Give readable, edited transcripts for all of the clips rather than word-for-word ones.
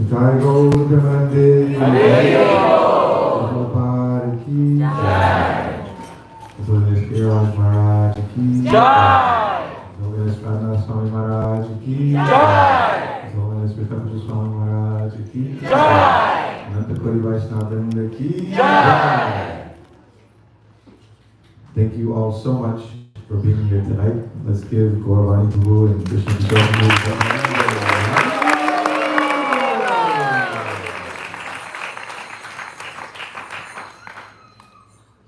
Jai Gaur-Mandir, Prabhupada ki Jai, His Holiness Kiraj Maharaj ki Jai, His Holiness Radhanath Swami Maharaj ki Jai, His Holiness Swami Maharaj ki Jai, Ananta Kori Vaishnava Vrinda ki Jai. Thank you all so much for being here tonight. Let's give Gauravani Prabhu and Krishna Prabhu.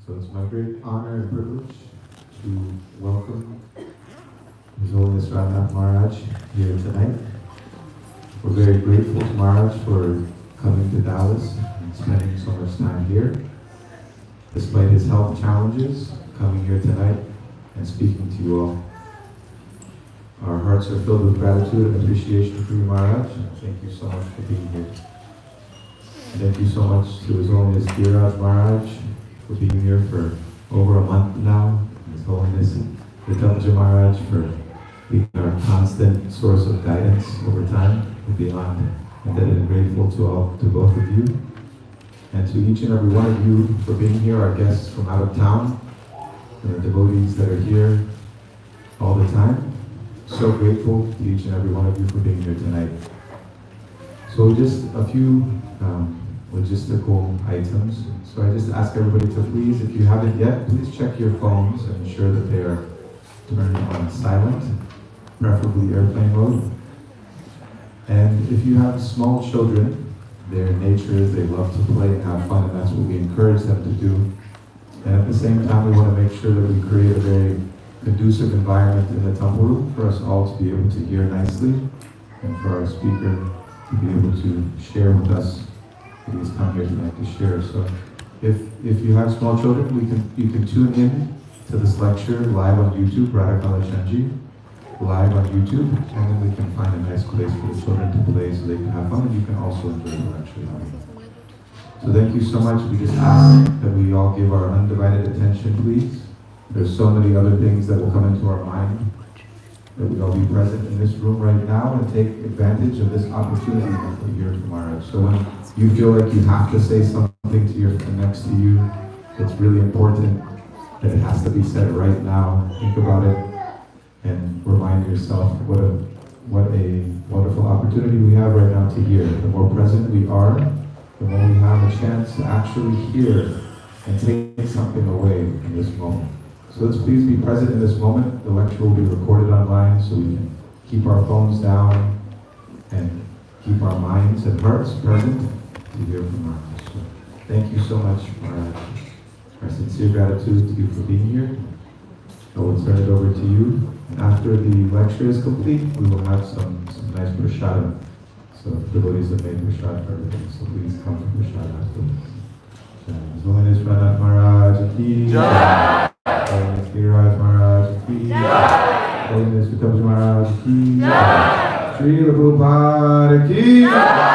So it's my great honor and privilege to welcome His Holiness Radhanath Maharaj here tonight. We're very grateful to Maharaj for coming to Dallas and spending so much time here. Despite his health challenges, coming here tonight and speaking to you all. Our hearts are filled with gratitude and appreciation for you, Maharaj. Thank you so much for being here. And thank you so much to His Holiness Giraj Maharaj for being here for over a month now. His Holiness Vitamja Maharaj for being our constant source of guidance over time. We're beyond indebted and grateful to both of you. And to each and every one of you for being here, our guests from out of town, and the devotees that are here all the time. So grateful to each and every one of you for being here tonight. So just a few logistical items. So I just ask everybody to please, if you haven't yet, please check your phones and ensure that they are turned on silent, preferably airplane mode. And if you have small children, their nature is they love to play and have fun, and that's what we encourage them to do. And at the same time, we want to make sure that we create a very conducive environment in the temple room for us all to be able to hear nicely, and for our speaker to be able to share with us what he's come here tonight to share. So if you have small children, you can tune in to this lecture live on YouTube, Radhakala Chandji, live on YouTube, and then we can find a nice place for the children to play so they can have fun, and you can also enjoy the lecture. So thank you so much. We just ask that we all give our undivided attention, please. There's so many other things that will come into our mind, that we all be present in this room right now and take advantage of this opportunity that we hear from Maharaj. So when you feel like you have to say something to your friend next to you, it's really important that it has to be said right now. Think about it and remind yourself what a wonderful opportunity we have right now to hear. The more present we are, the more we have a chance to actually hear and take something away in this moment. So let's please be present in this moment. The lecture will be recorded online so we can keep our phones down and keep our minds and hearts present to hear from our Master. Thank you so much for our sincere gratitude to you for being here. I will turn it over to you. And after the lecture is complete, we will have some nice prashadam. So devotees have made prashad for everything. So please come for prashad afterwards. His Holiness Radhanath Maharaj ki Jai. Holiness Giraj Maharaj ki Jai. Holiness Vitamja Maharaj ki Jai. Sri Prabhupada ki Jai.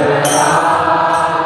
Radhanath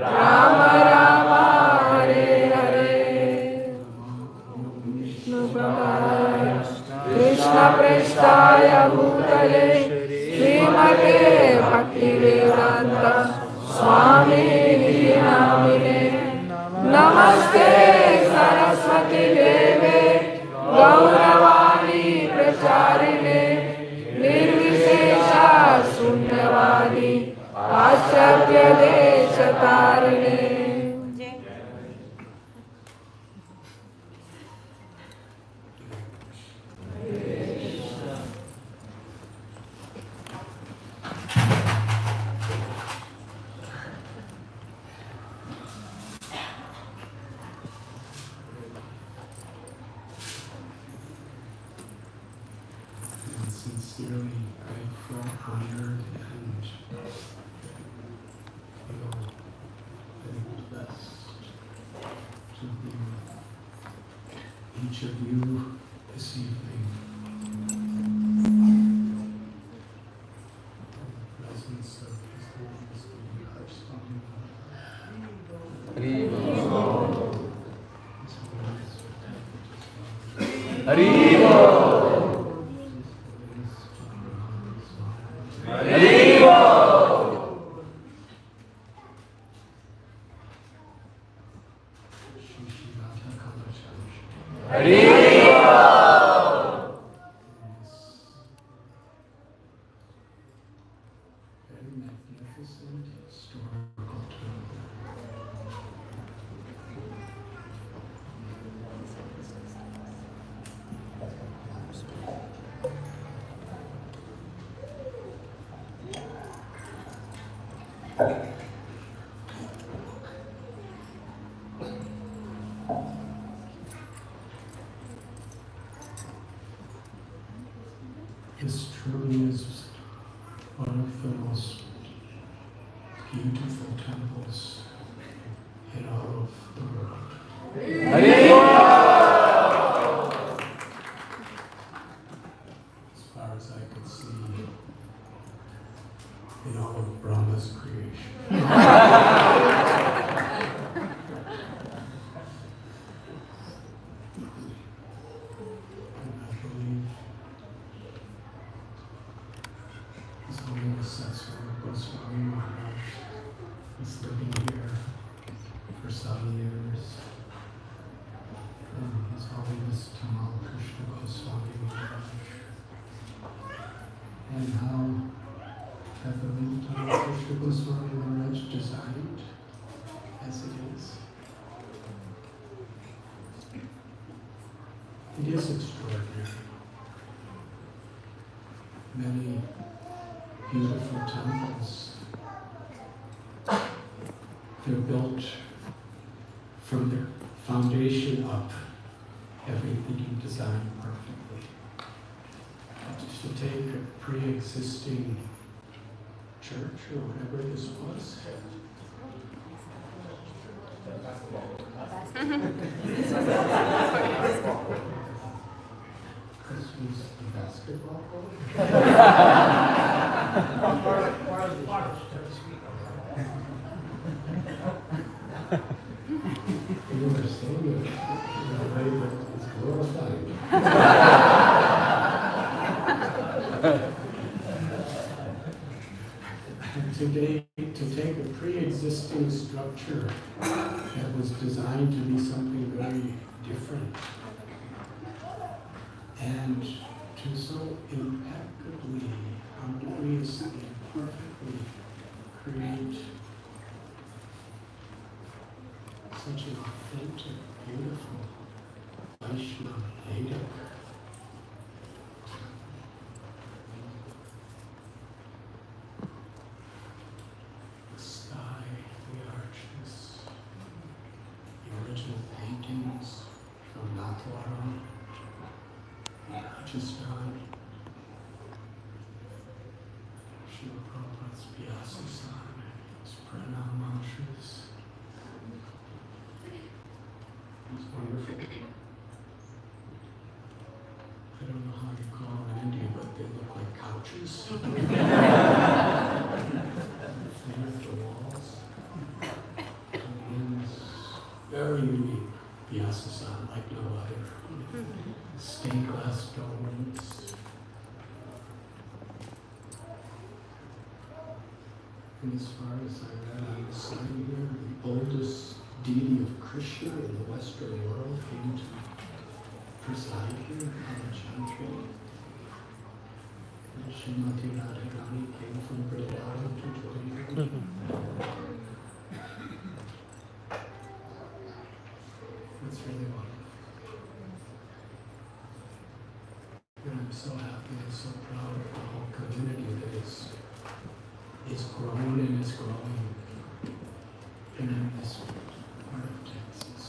Rama Rama Krishna Prestaya Bhutale Srimate Bhaktivedanta Swami Namine Namaste Saraswati Deve Gauravani Pracharine Nirvishesha Sunyavadi Acharya Deshatarine. Sincerely grateful, honored, and very blessed to be with each of you this evening. In the presence of His Holiness the Maharaj Swami. Haribo. Very magnificent historical temple. This truly is one of the most beautiful temples in all of the world. As far as I could see, in all of Brahma's creation. And I believe His Holiness Swami Maharaj is living here for some years. His Holiness Tamal Krishna Goswami Maharaj. And how that the little Tamal Krishna Goswami Maharaj designed as it is. It is extraordinary. Many beautiful temples. They're built from the foundation up, everything designed perfectly. But to take a pre-existing church or whatever this was, this was the basketball court. You were saying it in a way that is glorified. And today, to take a pre-existing structure that was designed to be something very different and to so impeccably, harmoniously, perfectly create such an authentic, beautiful Vaishnava Vedic the sky, the arches, the original paintings from Natwara, Rajasthan, Srila Prabhupada's Vyasa-san, his pranam mantras. It's wonderful. I don't know how you call them in India, but they look like couches. The walls. And very unique Vyasa-san, like no other. stained glass domes. And as far as I read on the sign here, the oldest deity of Krishna in the Western world came to preside here on the Chantry. And Srimati Radharani came from Vrindavan to join him. It's really wonderful. And I'm so happy and so proud of the whole community that is grown and is growing in this part of Texas.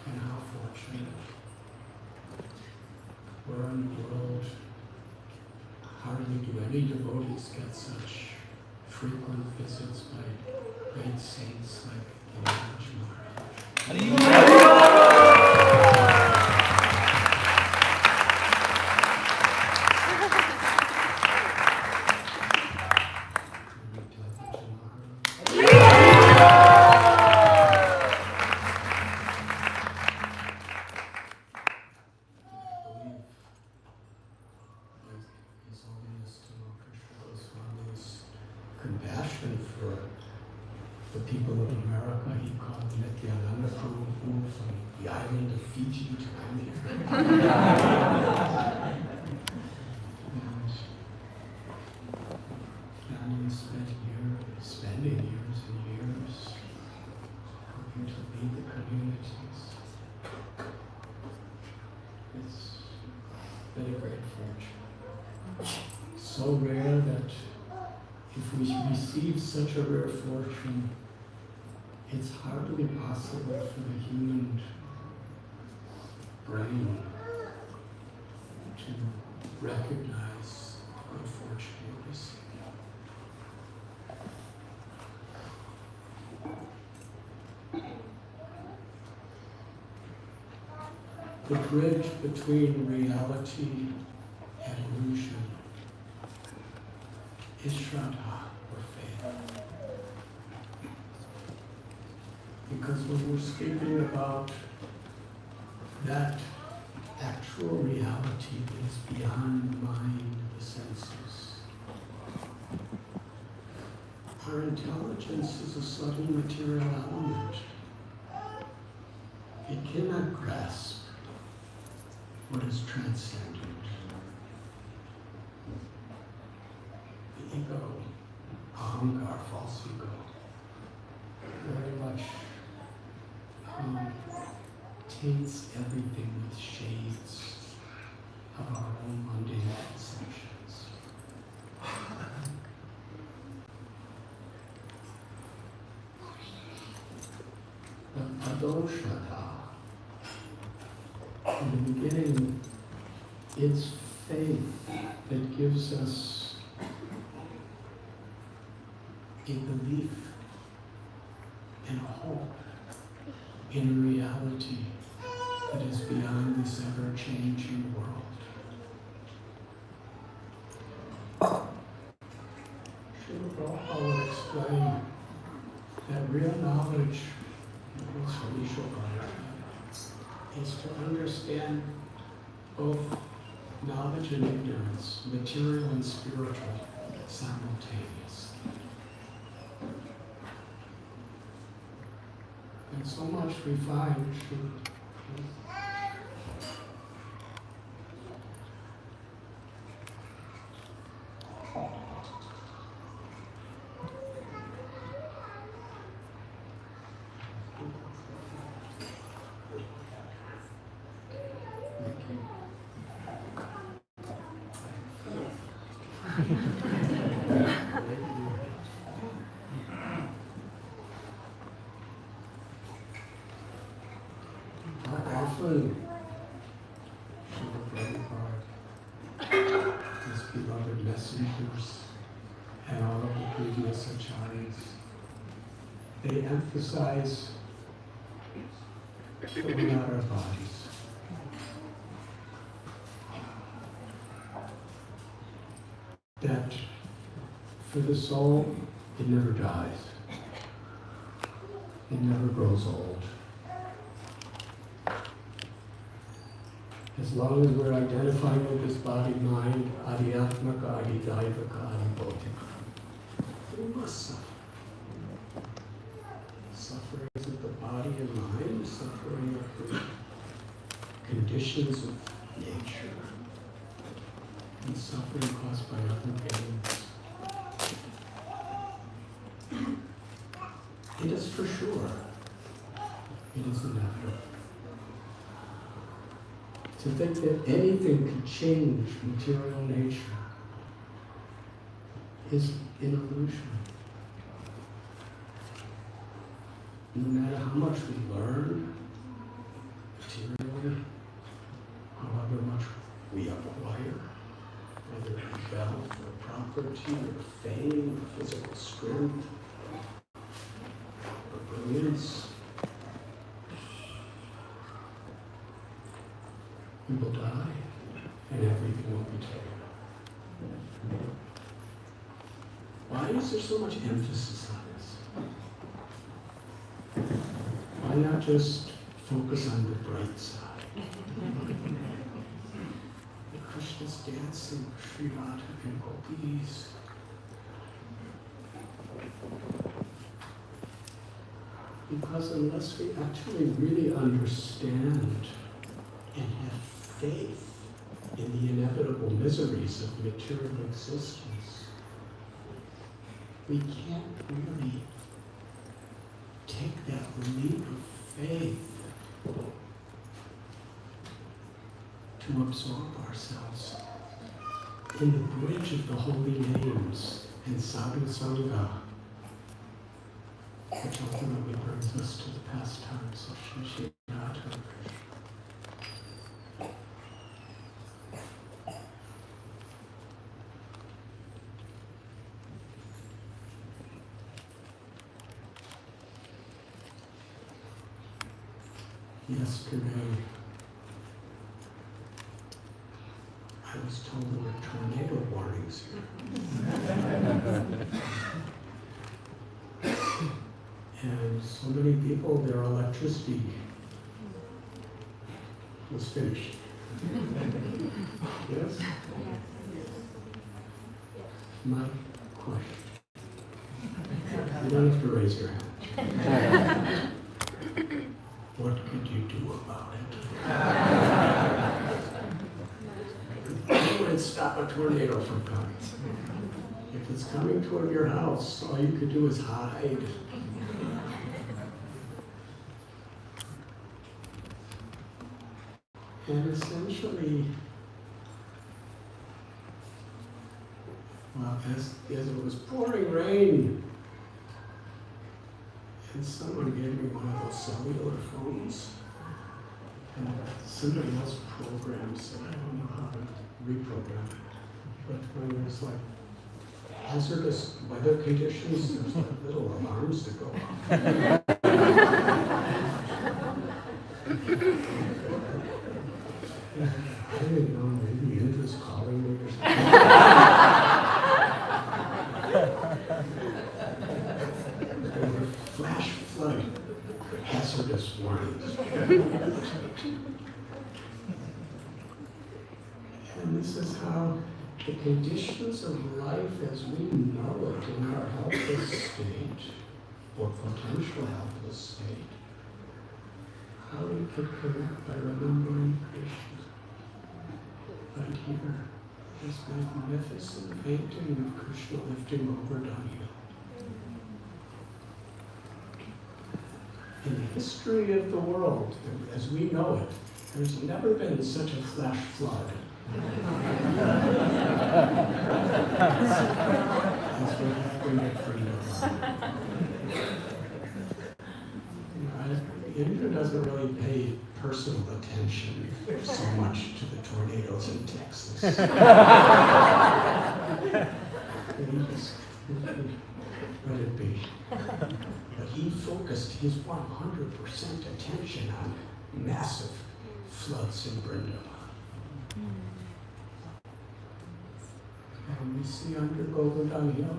And how fortunate we're in the world. Hardly do any devotees get such frequent visits by great saints like Maharaj. Compassion for the people of America. He called Nityananda Prabhu from the island of Fiji to come here. And he spending years and years helping to lead the communities. It's been a great fortune. So rare that if we receive such a rare fortune, it's hardly possible for the human brain to recognize the good fortune we receive. The bridge between reality and illusion is Shraddha, or faith. Because when we're speaking about that actual reality that is beyond the mind, the senses, our intelligence is a subtle material element. It cannot grasp what is transcendent. The ego, ahankar, false ego, very much taints everything with shades of our own mundane conceptions. But Adoshata, in the beginning, it's faith that gives us a belief and a hope in a reality that is beyond this ever-changing world. Srila Prabhupada will explain that real knowledge is to understand both knowledge and ignorance, material and spiritual, simultaneously. And so much we find often his beloved messengers and all of the previous acharyas, they emphasize that we're not our bodies. That for the soul, it never dies. It never grows old. As long as we're identifying with this body-mind, adhyatmaka, adidaivaka, adibodhika, we must suffer. Suffering of the body and mind, suffering of the conditions of nature, and suffering caused by other beings. It is for sure. It is inevitable. To think that anything can change material nature is an illusion. No matter how much we learn materially, however much we acquire, whether it be wealth or property or fame or physical strength or brilliance, we will die and everything will be taken. Why is there so much emphasis on this? Why not just focus on the bright side? The Krishna's dancing, Sri Radha and gopis. Because unless we actually really understand and have faith in the inevitable miseries of material existence, we can't really take that leap of faith to absorb ourselves in the bridge of the holy names and sadhu sangha, which ultimately brings us to the pastimes of Shri Radha. Yesterday, I was told there were tornado warnings here. And so many people, their electricity was finished. Yes? My question. You don't have to raise your hand. What could you do about it? You would stop a tornado from coming. If it's coming toward your house, all you could do is hide. And essentially, well, as it was pouring rain, and someone gave me one of those cellular phones, and somebody else programs it. I don't know how to reprogram it. But when there's like hazardous weather conditions, there's like little alarms that go off. I didn't know, maybe Indra's calling me or something. Flash flood, hazardous warnings. And this is how the conditions of life as we know it in our helpless state, or potential helpless state, how we can connect by remembering Krishna. But here, this magnificent painting of Krishna lifting Govardhan. In the history of the world, as we know it, there's never been such a flash flood. That's what happened for Indra doesn't really pay personal attention so much to the tornadoes in Texas. He just let it be. But he focused his 100% attention on massive floods in Vrindavan. And we see under Govardhan Hill,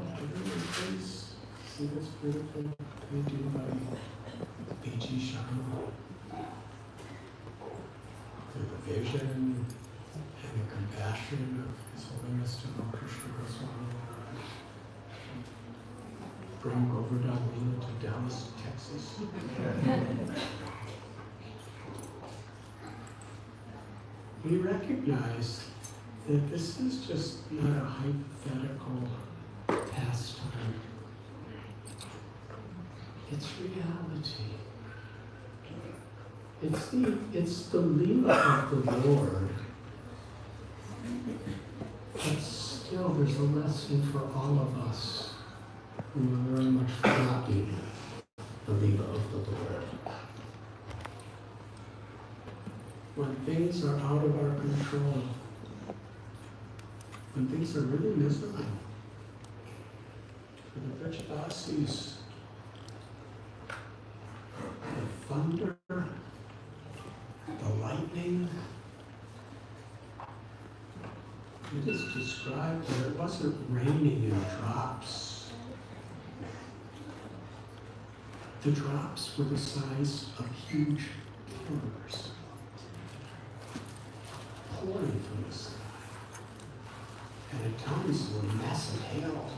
please see this beautiful painting by A.G. Sharma. Through the vision and the compassion of His Holiness Devotee Krishna Goswami Maharaj. Bring Govardhan Lila to Dallas, Texas. We recognize that this is just not a hypothetical pastime. It's reality. It's the Leela of the Lord. But still, there's a lesson for all of us who are very much forgotten the Leela of the Lord. When things are out of our control, when things are really miserable, for the Vrishavasis, the thunder, the lightning, it is described that it wasn't raining in drops. The drops were the size of huge pillars pouring from the sky. And at times were massive hail.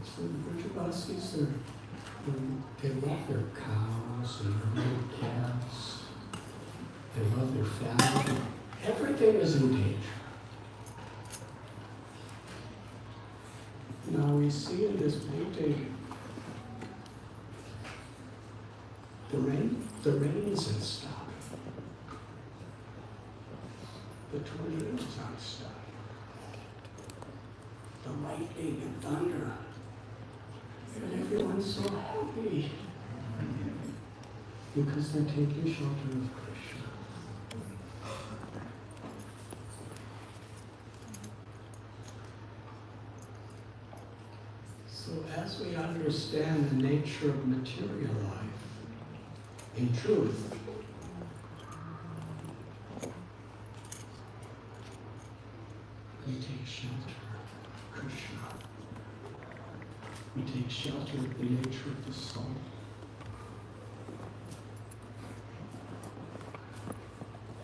So the Vrishavasis, they love their cows and their little calves. They love their family. Everything is in danger. Now we see in this painting the rain isn't stopping. The tornadoes aren't stopping. The lightning and thunder. And everyone's so happy because they're taking shelter of Krishna. So as we understand the nature of material life, in truth, we take shelter of Krishna. We take shelter of the nature of the soul.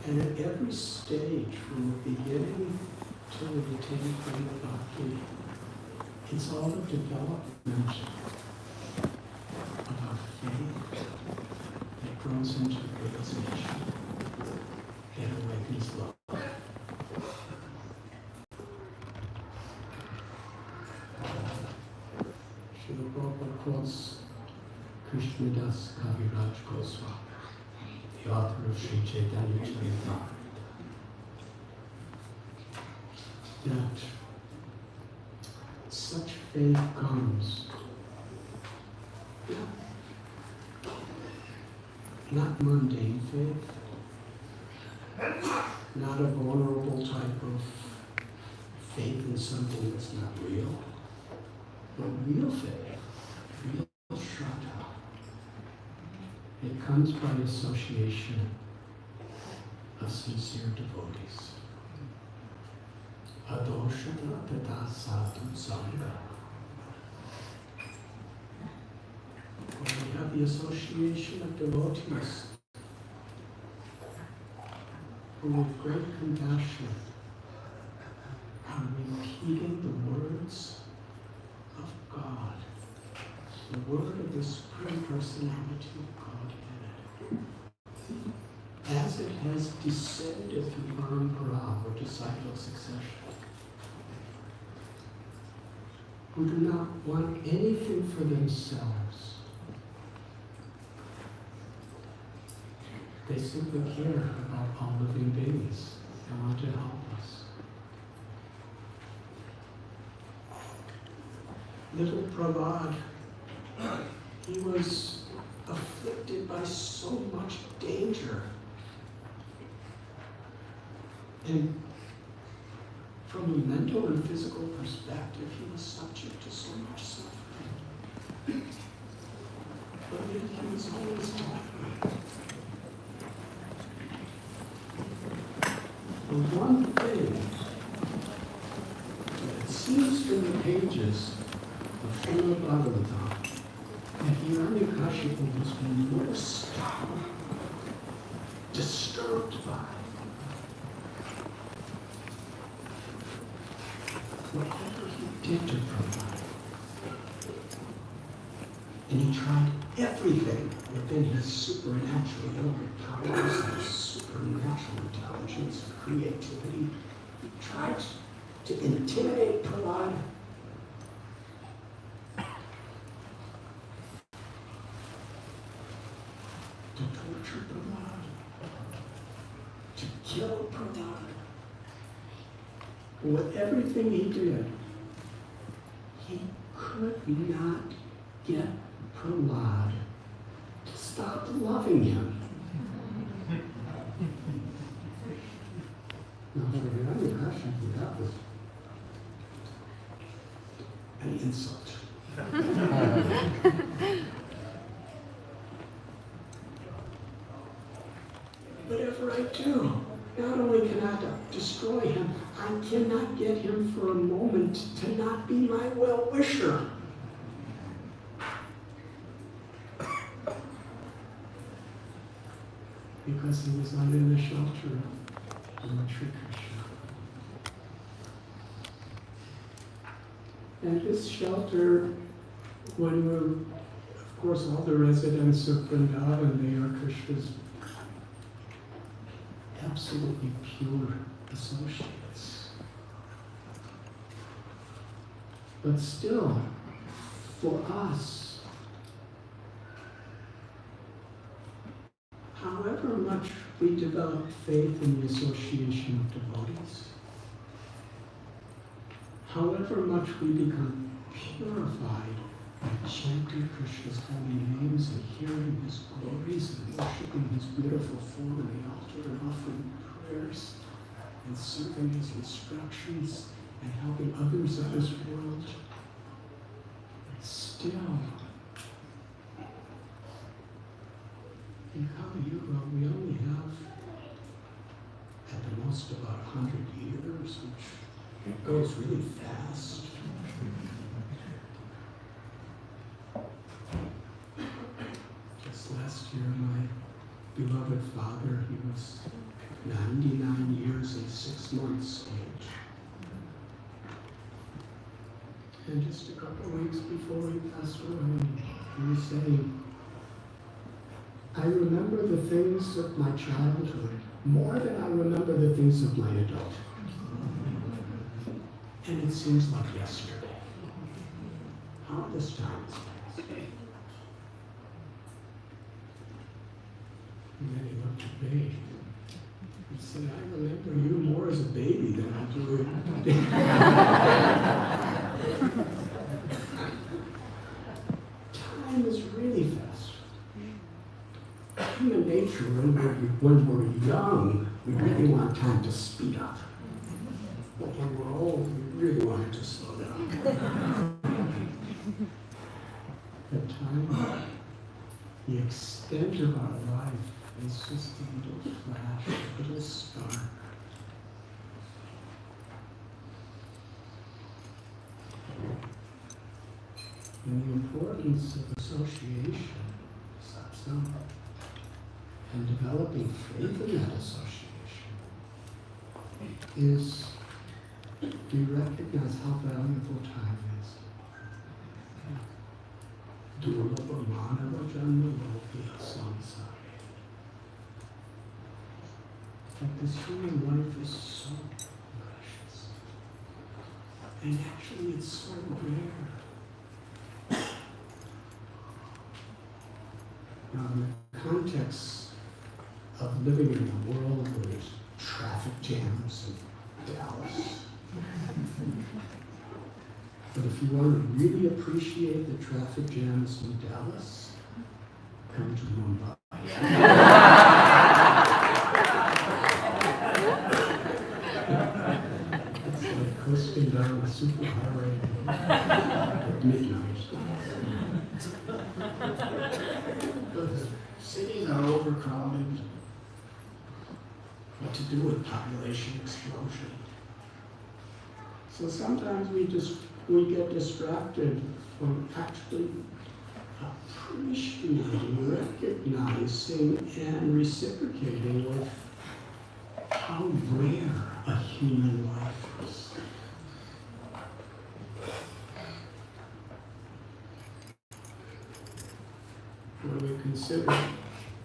And at every stage, from the beginning to the attaining point of bhakti, it's all a development of our faith that grows into realization, that awakens love. Srila Prabhupada quotes Krishnadas Kaviraj Goswami, the author of Sri Chaitanya Charitamrita, that such faith comes not mundane faith, not a vulnerable type of faith in something that's not real, but real faith, real shraddha. It comes by association of sincere devotees. Adoshata tata sadhu sangha. When we have the association of devotees who with great compassion are repeating the words of God, the word of the Supreme Personality of Godhead, as it has descended through parampara or disciple succession, who do not want anything for themselves. They simply care about all living beings and want to help us. Little Prabhat, he was afflicted by so much danger. And from a mental and physical perspective, he was subject to so much suffering. But yet he was always happy. The one thing that seems from the pages of Srimad Bhagavatam that Hiranyakashipu was most disturbed by. Whatever he did to Prahlad, and he tried everything within his supernatural powers, his supernatural intelligence, creativity. He tried to intimidate Prahlad. To torture Prahlad. To kill Prahlad. With everything he did, he could not get Prahlad to stop loving him. Now, for the impression that was an insult. Whatever I do, not only can I destroy him, I cannot get him for a moment to not be my well-wisher. Because he was under the shelter of Lord Shri Krishna. And this shelter, when we're, of course, all the residents of Vrindavan, they are Krishna's absolutely pure associates. But still, for us, however much we develop faith in the association of devotees, however much we become purified by chanting Krishna's holy names and hearing his glories and worshiping his beautiful form in the altar and offering prayers and serving his instructions and helping others of this world, still, in Kali Yuga, we only have at the most about 100 years, which goes really fast. Just last year, my beloved father, he was 99 years and 6 months age. And just a couple of weeks before he passed away, he was saying, I remember the things of my childhood more than I remember the things of my adulthood. And it seems like yesterday. How this time has passed. And then he looked at me and said, I remember you more as a baby than I do. Time is really fast. Human nature, when we're young, we really want time to speed up. But when we're old, we really want it to slow down. The time, the extent of our life is just a little flash, a little spark. And the importance of association, satsang, and developing faith in that association is to recognize how valuable time is. Durlabha manava janma loke samsara. That this human life is so precious. And actually it's so rare. Now in the context of living in a world where there's traffic jams in Dallas. But if you want to really appreciate the traffic jams in Dallas, come to Mumbai. It's like coasting down the superhighway at midnight. The cities are overcrowded. What to do with population explosion? So sometimes we get distracted from actually appreciating, recognizing recognizing and reciprocating with how rare a human life is. When we consider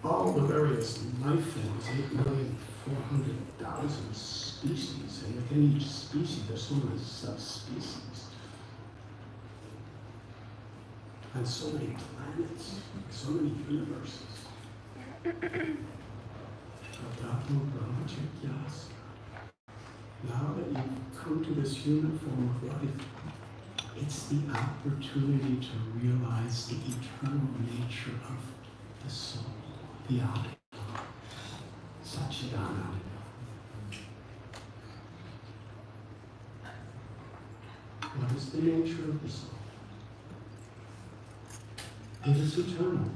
all the various life forms, 8,400,000 species, and within each species there's so many subspecies, and so many planets, so many universes. Now that you've come to this human form of life, it's the opportunity to realize the eternal nature of the soul, the Atma, Satchidananda. What is the nature of the soul? It is eternal,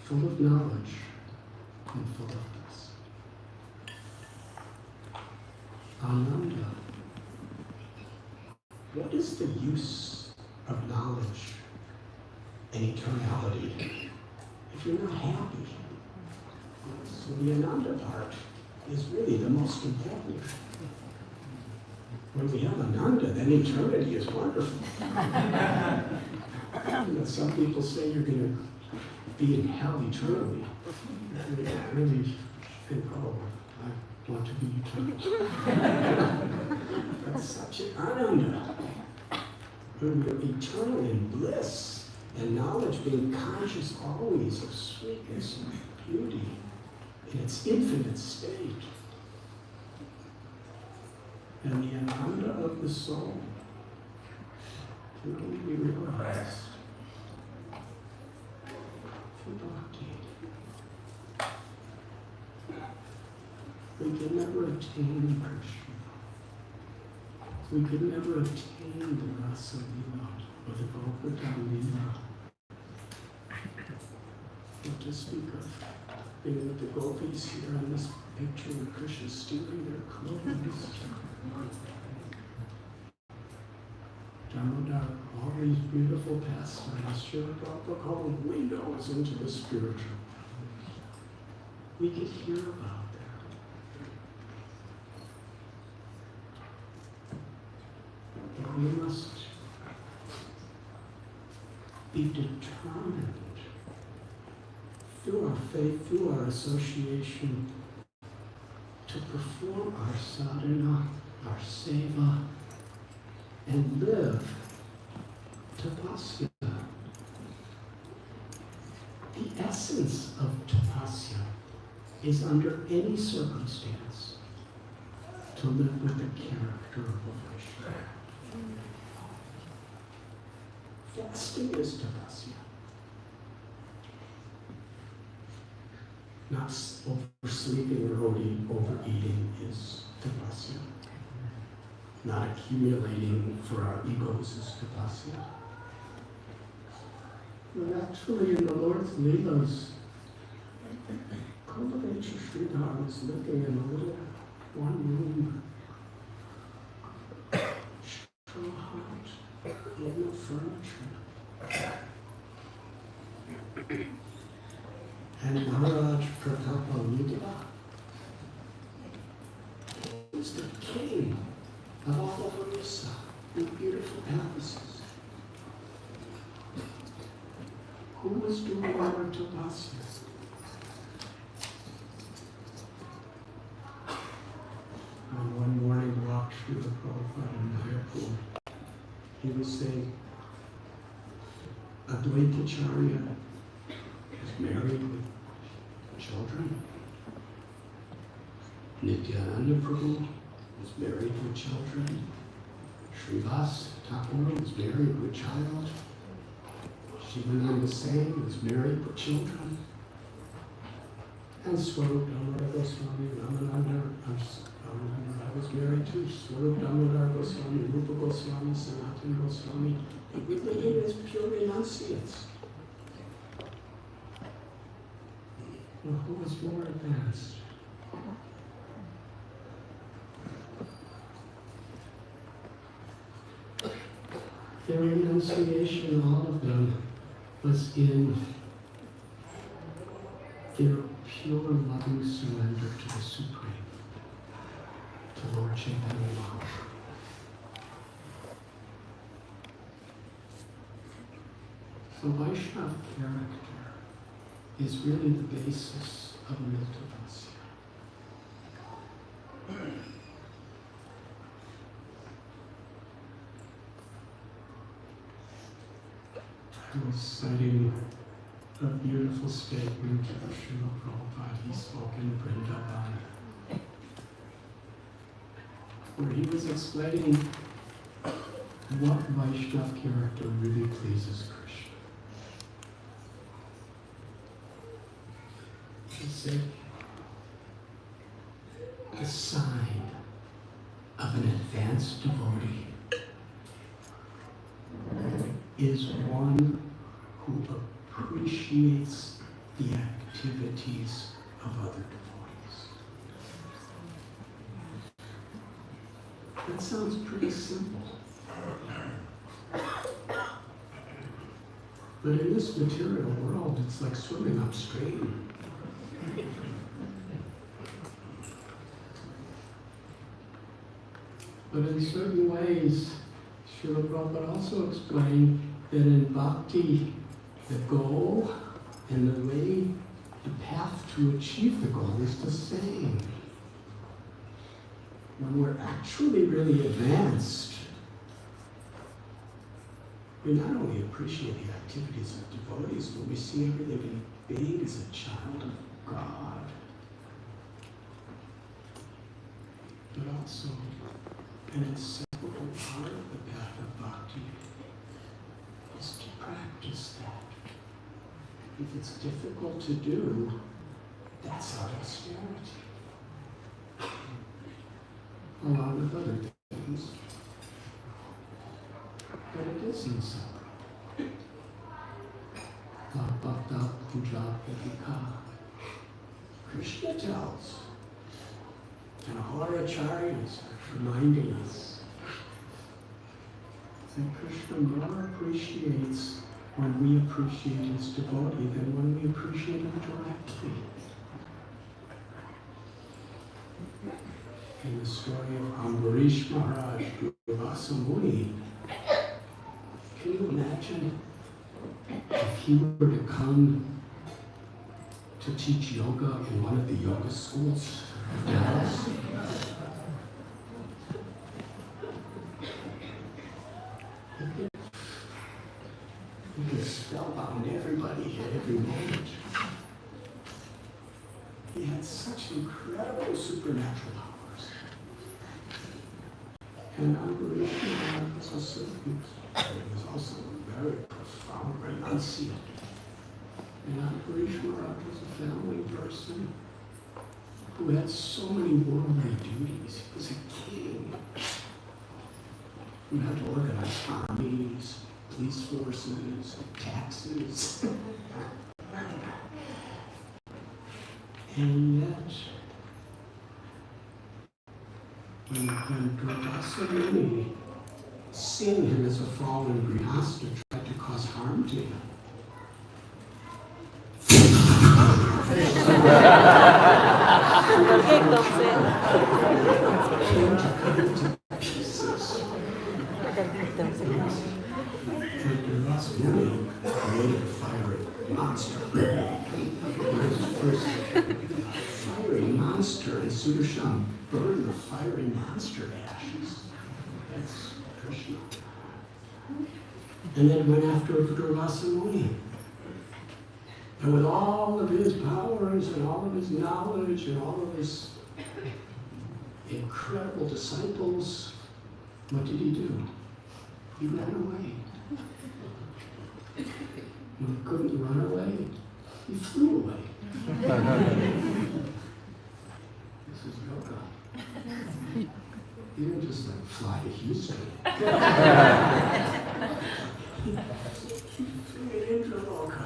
full of knowledge and full of bliss. Ananda. What is the use of knowledge and eternality if you're not happy? So the Ananda part is really the most important. When we have Ananda, then eternity is wonderful. Some people say you're going to be in hell eternally. They really think, oh, I want to be eternal. That's such an Ananda. When we're eternal in bliss and knowledge, being conscious always of sweetness and beauty in its infinite state. And the Ananda of the soul can only be realized through bhakti. We can never attain Krishna. We could never attain the Rasa Lila or the Govardhan Lila. What to speak of being with the gopis here on this picture with Krishna stealing their clothes. Damodar, all these beautiful pastimes, Srila Prabhupada called windows into the spiritual. We could hear about that. But we must be determined through our faith, through our association, to perform our sadhana, our seva, and live tapasya. The essence of tapasya is under any circumstance to live with the character of a Vaishnava. Fasting is tapasya. Not oversleeping or overeating is tapasya. Not accumulating for our egos is tapasya. But actually in the Lord's Leelas, Kulavacha Sridhar was living in a little one room, straw hut, with no furniture. And Maharaj Pratapamudra was the king of all of Orissa in beautiful palaces. Who was doing our tapasya? One morning walked through the Prabhupada in Mayapur. He was saying, Advaitacharya is married with children. Nityananda Prabhu was married with children. Srivas Thakur was married with child. Shivananda Singh was married with children. And Swarup Damodar Goswami, Ramananda was married to Swarup Damodar Goswami, Rupa Goswami, Sanatana Goswami. They were living as pure renunciates. Well, who was more advanced? Their renunciation, all of them, was in their pure loving surrender to the Supreme, to Lord Chaitanya Mahaprabhu. So Vaishnava character is really the basis of Miltavasya. I was citing a beautiful statement of Srila Prabhupada. He spoke in Vrindavan, where he was explaining what Vaishnava character really pleases Krishna. He said, the sign of an advanced devotee is one who appreciates the activities of other devotees. That sounds pretty simple. But in this material world, it's like swimming upstream. But in certain ways, Srila Prabhupada also explained that in bhakti, the goal and the way, the path to achieve the goal is the same. When we're actually really advanced, we not only appreciate the activities of devotees, but we see everything being as a child of God. But also, an inseparable part of the path of bhakti is to practice that. If it's difficult to do, that's not austerity. Along with other things. But it is inseparable. Bhakta puja vedika. Krishna tells, and our acharyas are reminding us that Krishna more appreciates when we appreciate his devotee than when we appreciate him directly. In the story of Ambarish Maharaj, Durvasa Muni, can you imagine if he were to come to teach yoga in one of the yoga schools of Dallas? He could spellbound everybody at every moment. He had such incredible supernatural powers. And Ambarish Maharaj was also, he was also a very profound renunciate. And Ambarish Maharaj was a family person who had so many worldly duties. He was a king. He had to organize armies, police forces, taxes. And yet, when Durvasa Muni, seeing him as a fallen grihasta, tried to cause harm to him, came to cut him to pieces. Durvasa Muni created a fiery monster. He was the first fiery monster, and Sudarshan burned the fiery monster to ashes. That's Krishna. And then went after Durvasa Muni. And with all of his powers and all of his knowledge and all of his incredible disciples, what did he do? He ran away. When he couldn't run away, he flew away. This is yoga. He didn't just like fly to Houston. He flew to Indraloka,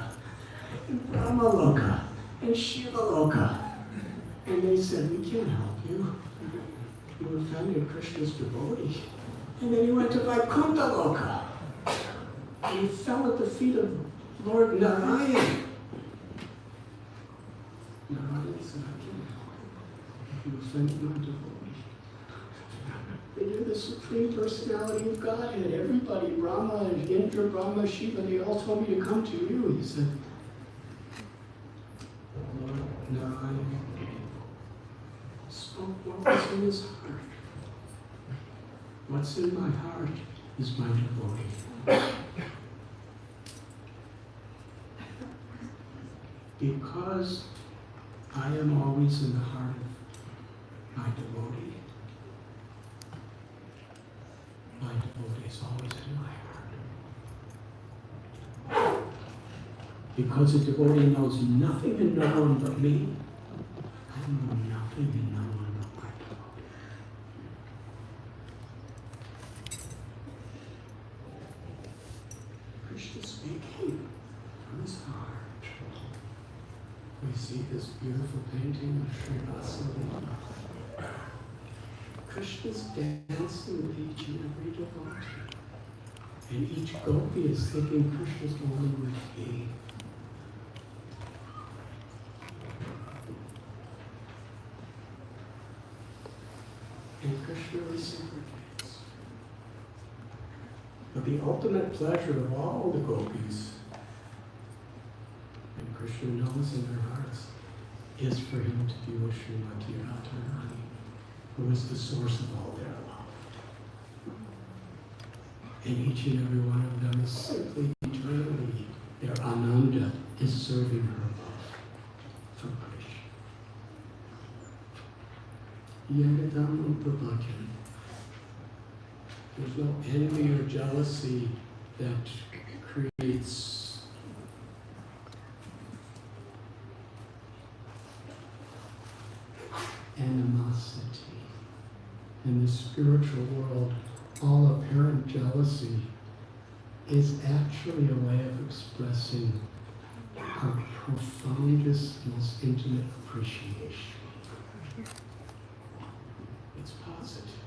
and Brahmaloka, and Shivaloka. And they said, we can't help you. You offended Krishna's devotee. And then he went to Vaikuntha Loka. And he fell at the feet of Lord Narayan. said, I can't if you offend my devotee. You're the Supreme Personality of Godhead. Everybody, Brahma, Indra, Brahma, Shiva, they all told me to come to you. He said, Lord Narayan spoke what was in his heart. What's in my heart is my devotee. Because I am always in the heart of my devotee. My devotee is always in my heart. Because a devotee knows nothing and no one but me, I know nothing and no one but my devotee. Krishna speaking from his heart. We see this beautiful painting of Srivasava. Krishna's dancing with each and every devotee. And each gopi is thinking Krishna's only with me. And Krishna reciprocates. But the ultimate pleasure of all the gopis, and Krishna knows in their hearts, is for him to be with Srimati Radharani, who is the source of all their love. And each and every one of them is simply eternally, their Ananda is serving her love for Krishna. Yagadam Prabhajan. There's no envy or jealousy that creates animosity. In the spiritual world, all apparent jealousy is actually a way of expressing our profoundest, most intimate appreciation. It's positive.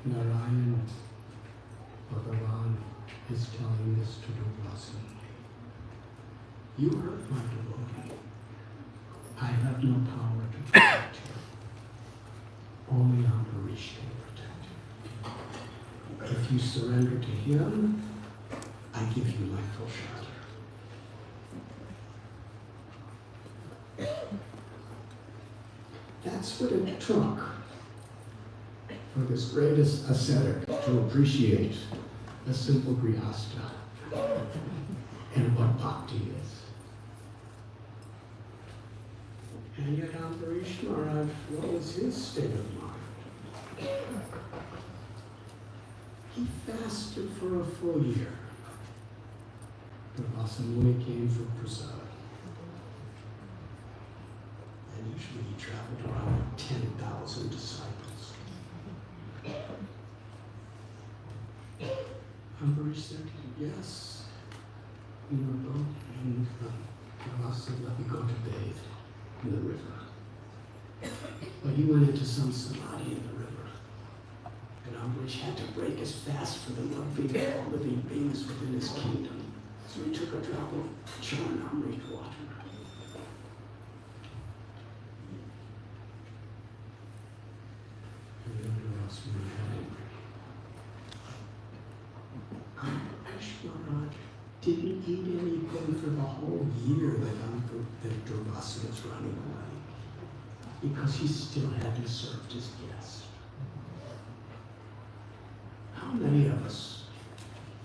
Narayan Bhagavan is telling this to Durvasa. You hurt my devotee. I have no power to protect you. Only Ambarish can protect you. If you surrender to him, I give you my full shelter. That's what it took for this greatest ascetic to appreciate a simple grihasta and what bhakti is. And yet Ambarish Maharaj, what was his state of mind? He fasted for a full year. Durvasa Muni came for prasad. And usually he traveled around with 10,000 disciples. Ambarish said, yes, we will go, and Durvasa let me go to bathe in the river. But he went into some samadhi in the river. And Ambarish had to break his fast for the all living beings within his kingdom. So he took a drop of Charanamrita water. And then Durvasa got angry. Krishna Maharaj didn't eat anything for the whole year that Durvasa was running away, because he still hadn't served his guest. How many of us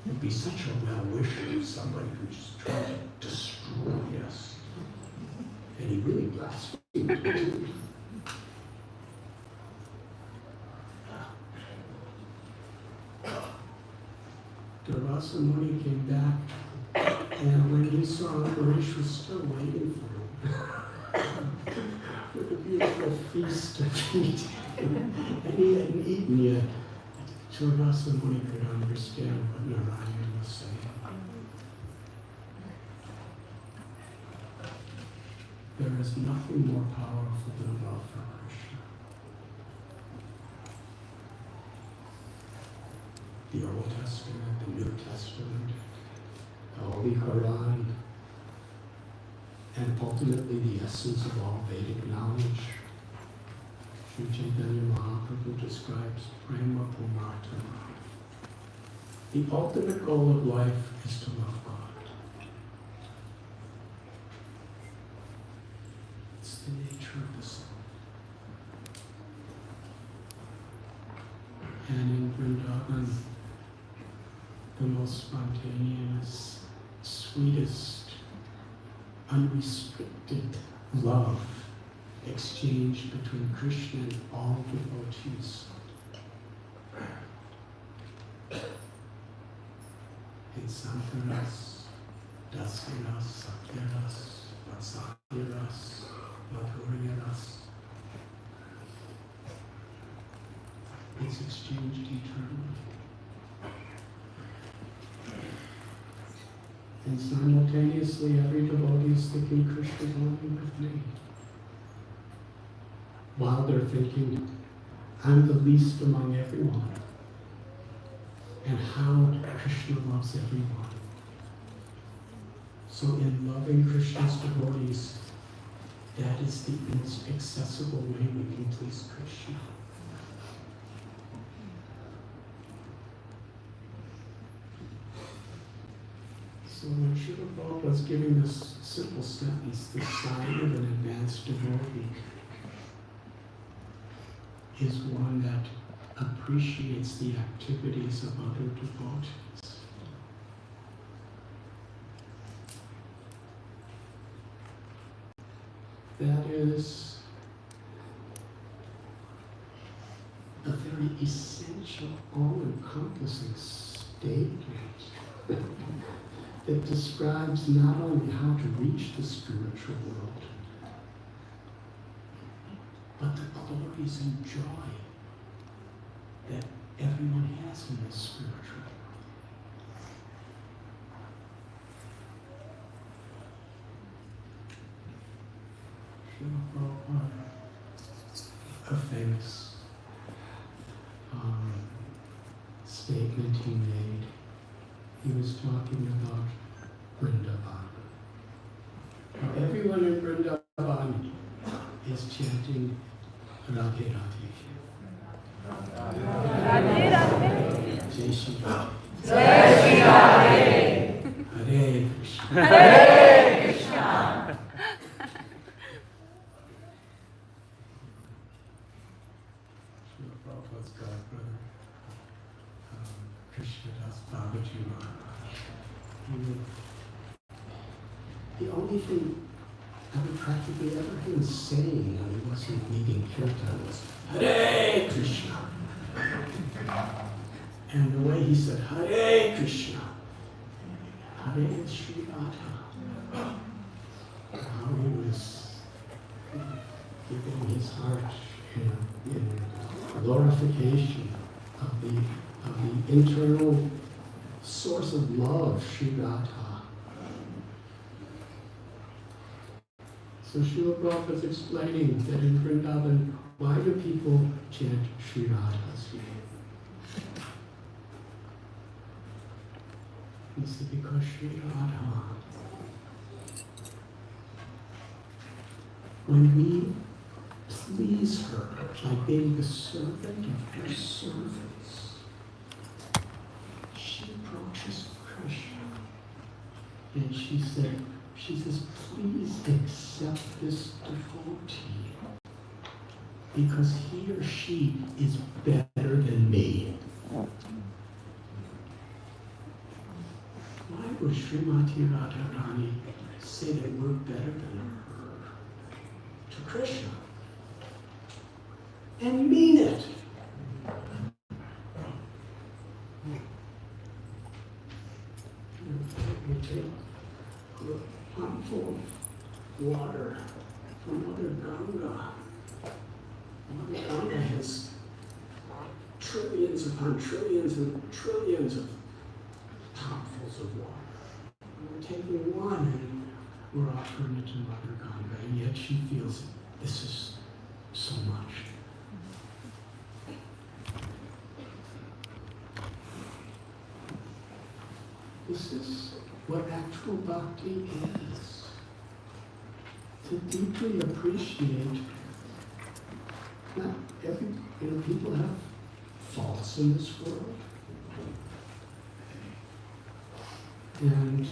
would be such a well-wisher of somebody who just tried to destroy us? And he really blasphemed too. Durvasa Muni came back, and when he saw Ambarish was still waiting for him with a beautiful feast to eat, and he hadn't eaten yet, Durvasa Muni could understand what Narayan was saying. There is nothing more powerful than love for Krishna. the Old Testament, the New Testament, the Holy Quran, and ultimately the essence of all Vedic knowledge. Sri Chaitanya Mahaprabhu describes Prema Pumartama. The ultimate goal of life is to love God. It's the nature of the soul. And in Vrindavan, the most spontaneous, sweetest, unrestricted love exchanged between Krishna and all devotees. In Santaras, Dasiras, Sakyaras, Vatsakiras, Madhuryaras. It's exchanged eternally. And simultaneously, every devotee is thinking Krishna's only with me. While they're thinking, I'm the least among everyone. And how Krishna loves everyone. So in loving Krishna's devotees, that is the most accessible way we can please Krishna. So when Srila Prabhupada was giving this simple sentence, the sign of an advanced devotee is one that appreciates the activities of other devotees. That is a very essential, all-encompassing statement that describes not only how to reach the spiritual world, but the glories and joy that everyone has in this spiritual world. Srila Prabhupada, a famous statement he made, he was talking about Vrindavan. Now, everyone in Vrindavan is chanting Radhe Radhe. Radhe Radhe. Jai Shri Radhe. Jai Shri Radhe. Hare Krishna. Hare Krishna. Srila Prabhupada's godbrother, Krishnadas Babaji Maharaj. The only thing I would practically ever hear him saying when he wasn't leading kirtan was Hare Krishna. And the way he said Hare Krishna, Hare Shri Radha, how he was giving his heart in glorification of the internal source of love, Shri Radha. So Srila Prabhupada is explaining that in Vrindavan, why do people chant Shri Radha's name? It's because Shri Radha, when we please her by being the servant of her servants, she approaches Krishna and she says, please accept this devotee because he or she is better than me. Why would Srimati Radharani say that we're better than her to Krishna? And mean it. We take a handful of water from Mother Ganga. Mother Ganga has trillions upon trillions and trillions of topfuls of water. We're taking one and we're offering it to Mother Ganga, and yet she feels this is so much. This is what actual bhakti is. To deeply appreciate not every, people have faults in this world. And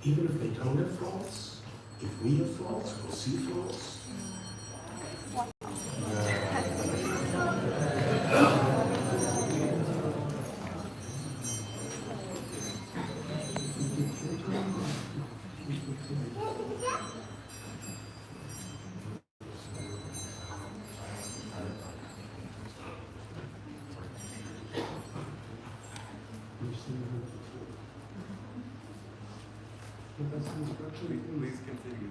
even if they don't have faults, if we have faults, we'll see faults. Please continue.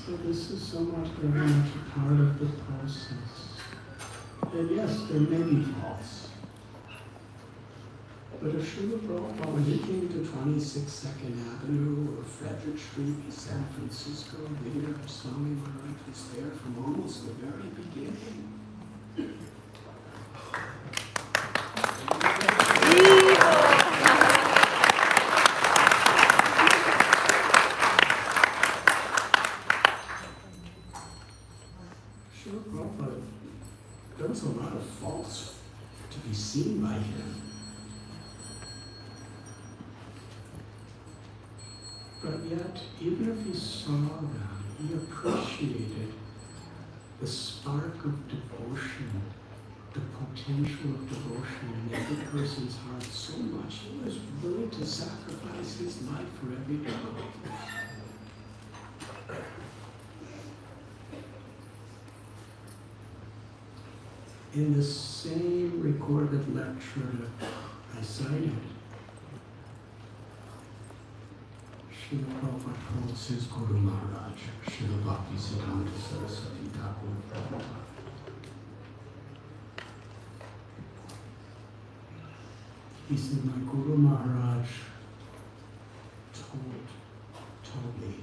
So this is somewhat very much a part of the process. And yes, there may be faults. But if Srila Prabhupada, when he came to 26 2nd Avenue or Frederick Street in San Francisco, later Swami Maharaj was there from almost the very beginning. Srila Prabhupada, there was a lot of faults to be seen by him. But yet, even if he saw them, he appreciated the spark of devotion, the potential of devotion in every person's heart so much, he was willing to sacrifice his life for every devotee. In the same recorded lecture that I cited, Srila Prabhupada quotes his Guru Maharaj, Srila Bhaktisiddhanta Saraswati Thakur Prabhupada. He said, my Guru Maharaj told me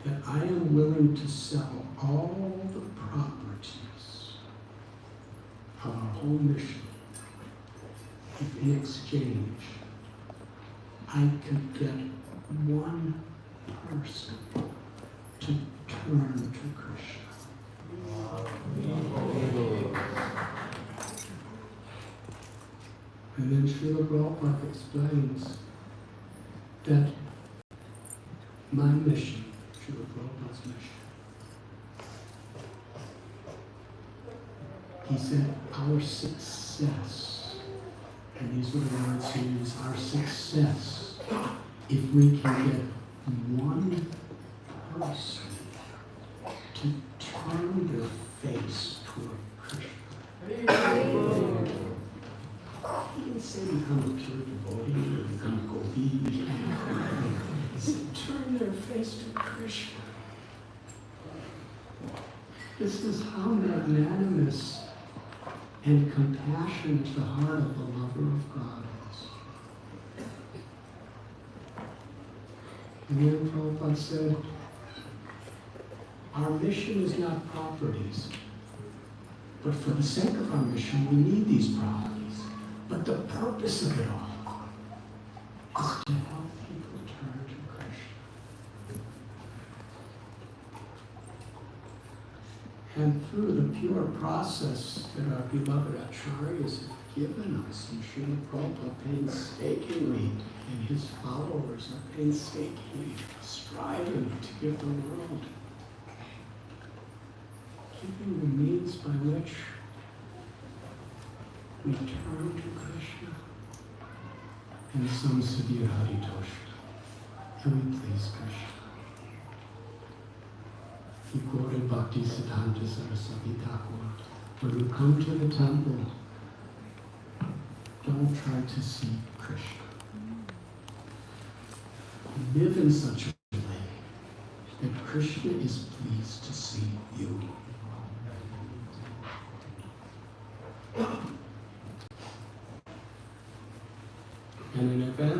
that I am willing to sell all the properties of our whole mission if in exchange I could get one person to turn to Krishna. And then Srila Prabhupada explains that my mission, Srila Prabhupada's mission, he said, our success, and these were the words he used, our success, if we can get one person to turn their face toward Krishna. He didn't say become a pure devotee or become a gopi. He said turn their face to Krishna. This is how magnanimous and compassionate the heart of the lover of God is. And then Prabhupada said, our mission is not properties, but for the sake of our mission, we need these properties. But the purpose of it all is to help people turn to Krishna. And through the pure process that our beloved acharyas have given us, and Srila Prabhupada painstakingly, and his followers are painstakingly striving to give the world, giving the means by which we turn to Krishna and some severe Haritoshna, and we please Krishna. He quoted Bhaktisiddhanta Saraswati Thakur, when you come to the temple, don't try to see Krishna. Live in such a way that Krishna is pleased to see you.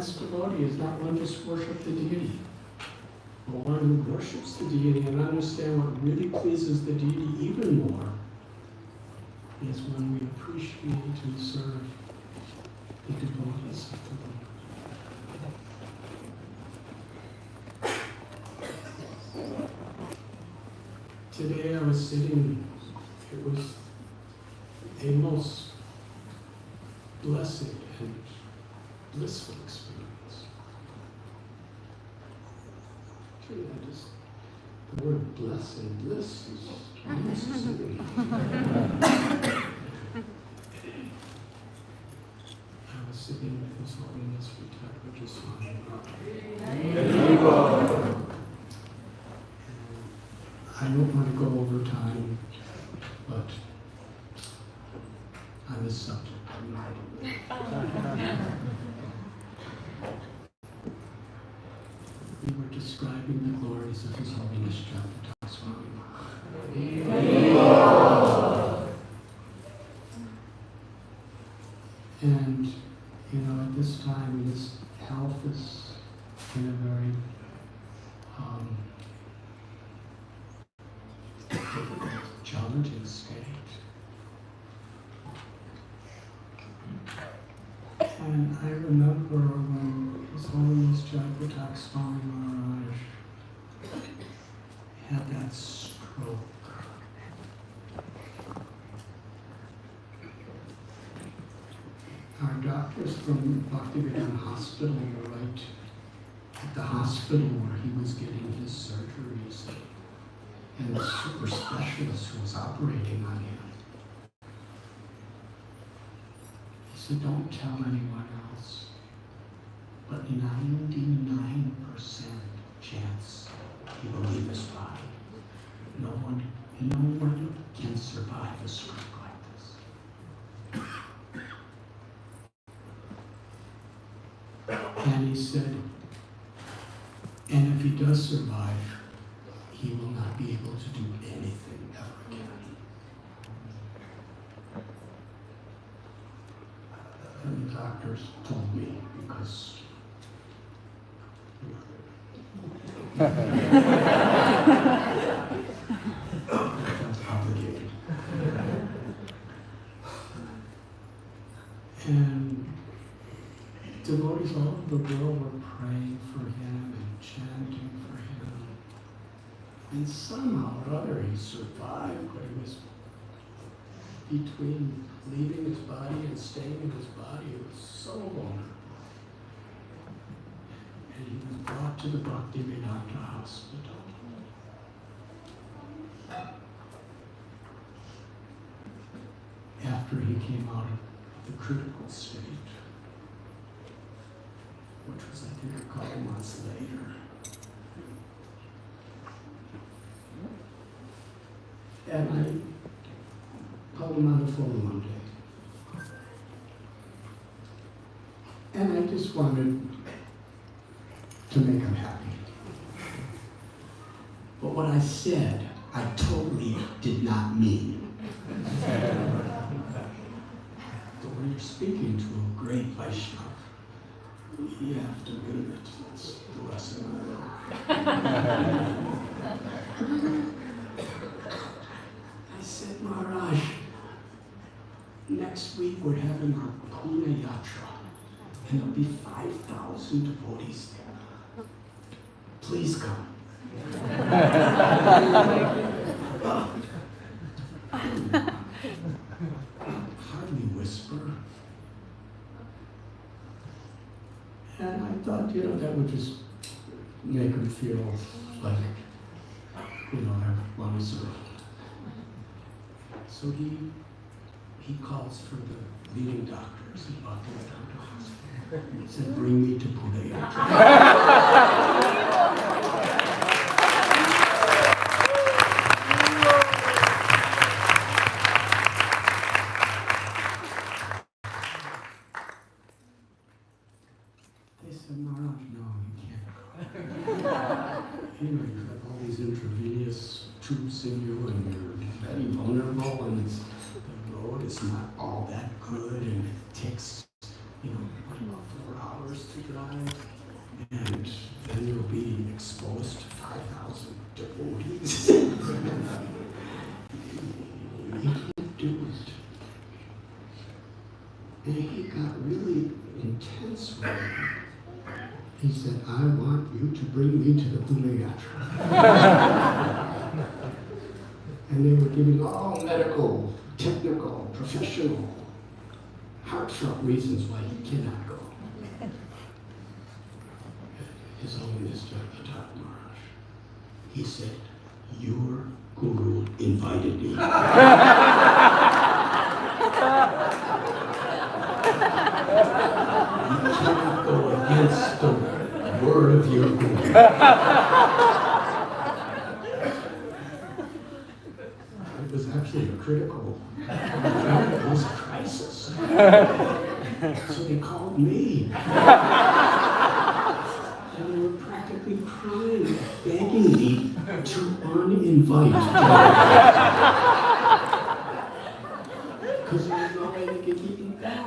best devotee is not one just worship the deity, but one who worships the deity and understand what really pleases the deity even more is when we appreciate and serve the devotees of the Lord. Today I was sitting, it was a most blessed and blissful experience. Actually, the word blessed and bliss is unnecessary. I was sitting with His Holiness Radhanath Swami. I don't want to go over time, but on this subject. We were describing the glories of His Holiness Radhanath Swami. And, at this time, His health is in a very challenging state. And I remember when His Holiness Radhanath Swami Maharaj had that stroke. Our doctors from Bhaktivedanta Hospital were right at the hospital where he was getting his surgeries. And the super specialist who was operating on him, he said, don't tell anyone else, but 99% chance he will leave his body. No one can survive a stroke like this. And he said, and if he does survive, he will not be able to do anything ever again. And the doctors told me because that's obligated. And devotees all over the world were praying for him and chanting for him. And somehow or other he survived, but he was between leaving his body and staying in his body. It was so vulnerable. And he was brought to the Bhaktivedanta Hospital. After he came out of the critical state, which was, I think, a couple months later. And I called him on the phone one day. And I just wanted to make him happy. But what I said, I totally did not mean. But when you're speaking to a great Vaishnava, you have to admit that's the lesson I learned. I said, Maharaj, next week we're having our Pune Yatra, and there'll be 5,000 devotees there. Please come. Hardly whisper. And I thought, that would just make him feel like, I want to serve. So he calls for the leading doctors in Bhaktivedanta Hospital. He said, bring me to Pune Yatra. They said, Maharaj, no, you can't go. You have all these intravenous tubes in you, and you're very vulnerable, and the road is not all that good, and it takes about 4 hours to drive, and then you'll be exposed to 5,000 devotees. You can't do it. And he got really intense with me. He said, I want you to bring me to the Pune Yatra. And they were giving all medical, technical, professional, heartfelt reasons why he cannot go. His Holiness Radhanath Maharaj, he said, your guru invited me. You cannot go against the word of your guru. It was actually a critical, it was a crisis. So they called me. And they were practically crying, begging me to uninvite John. Because there was no way they could keep him back.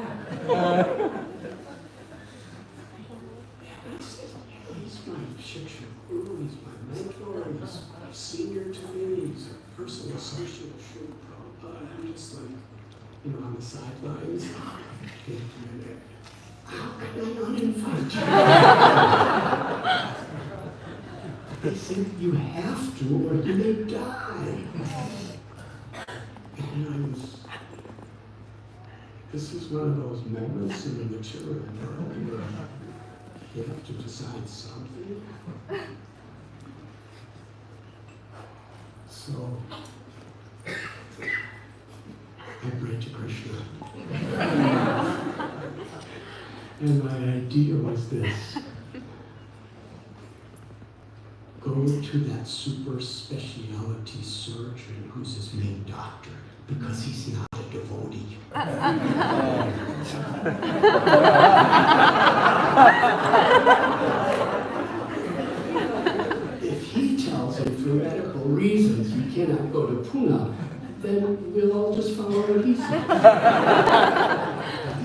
He's my Shiksha guru, he's my mentor, he's senior to me, he's a personal associate of Srila Prabhupada. I'm just like, on the sidelines. How can I uninvite you? They said you have to or you may die. And this is one of those moments in the material world where you have to decide something. So, I prayed to Krishna. And my idea was this. Go to that super specialty surgeon who's his main doctor, because he's not a devotee. If he tells him for medical reasons you cannot go to Pune, then we'll all just follow what he says.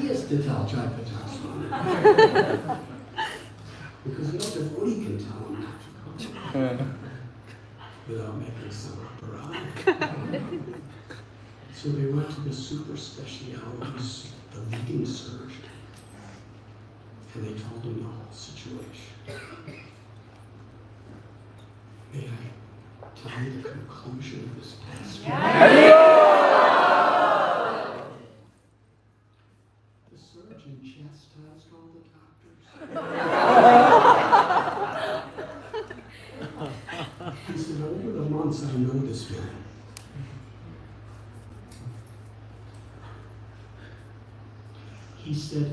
He has to tell Jaipata Swami. Because no devotee can tell him not to go. Without making some aparat. So they went to the super specialities, the leading surgeon, and they told him the whole situation. May I tell you the conclusion of this past week? The surgeon chastised all the doctors. He said, over the months I know this man. He said,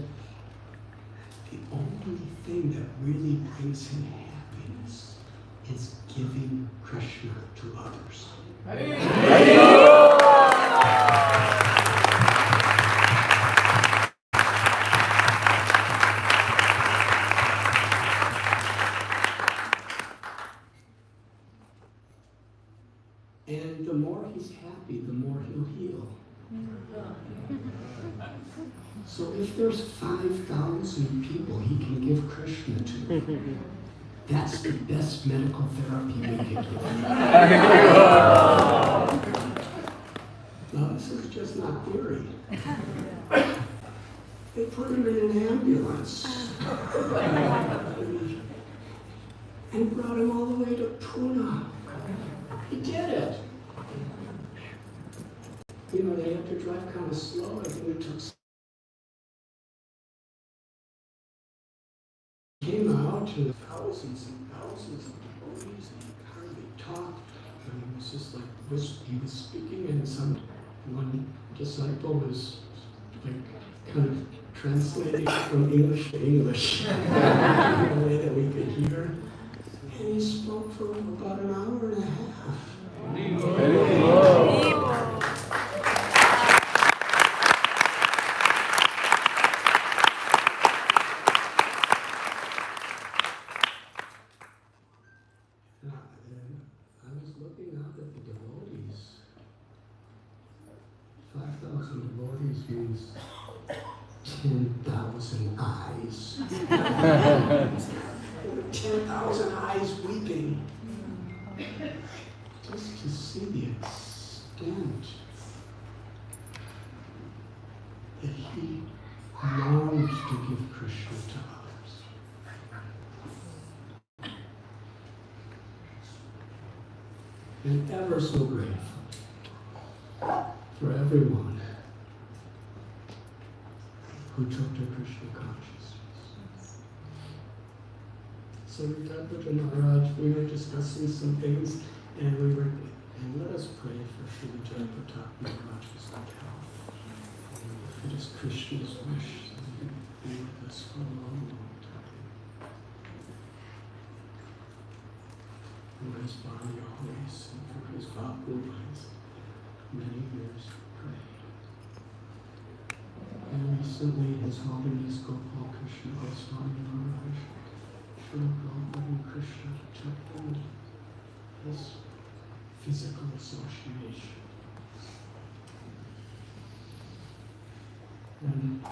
the only thing that really brings him happiness is giving Krishna to others. And the more he's happy, the more he'll heal. So if there's 5,000 people he can give Krishna to, that's the best medical therapy we can give. Now, this is just not theory. They put him in an ambulance and brought him all the way to Pune. He did it. They had to drive kind of slow. I think it took. Came out to thousands and thousands of devotees, and he hardly talked. And it was just like he was speaking, and one disciple was like kind of translating from English to English in a way that we could hear. And he spoke for about an hour and a half. I was looking out at the devotees. 5,000 devotees means 10,000 eyes. 10,000 eyes weeping. Just to see the extent that he longed to give Krishna to others. And ever so grateful for everyone who took to Krishna consciousness. So Maharaj, we were discussing some things, and let us pray for Srila Jayapataka Maharaj's good health. It is Krishna's wish that he be with us for a long, long time. For his body always, and for his faculties, many years pray. And recently, His Holiness Gopal Krishna Swami Maharaj, Srila Prabhupada and Krishna took him his physical association. And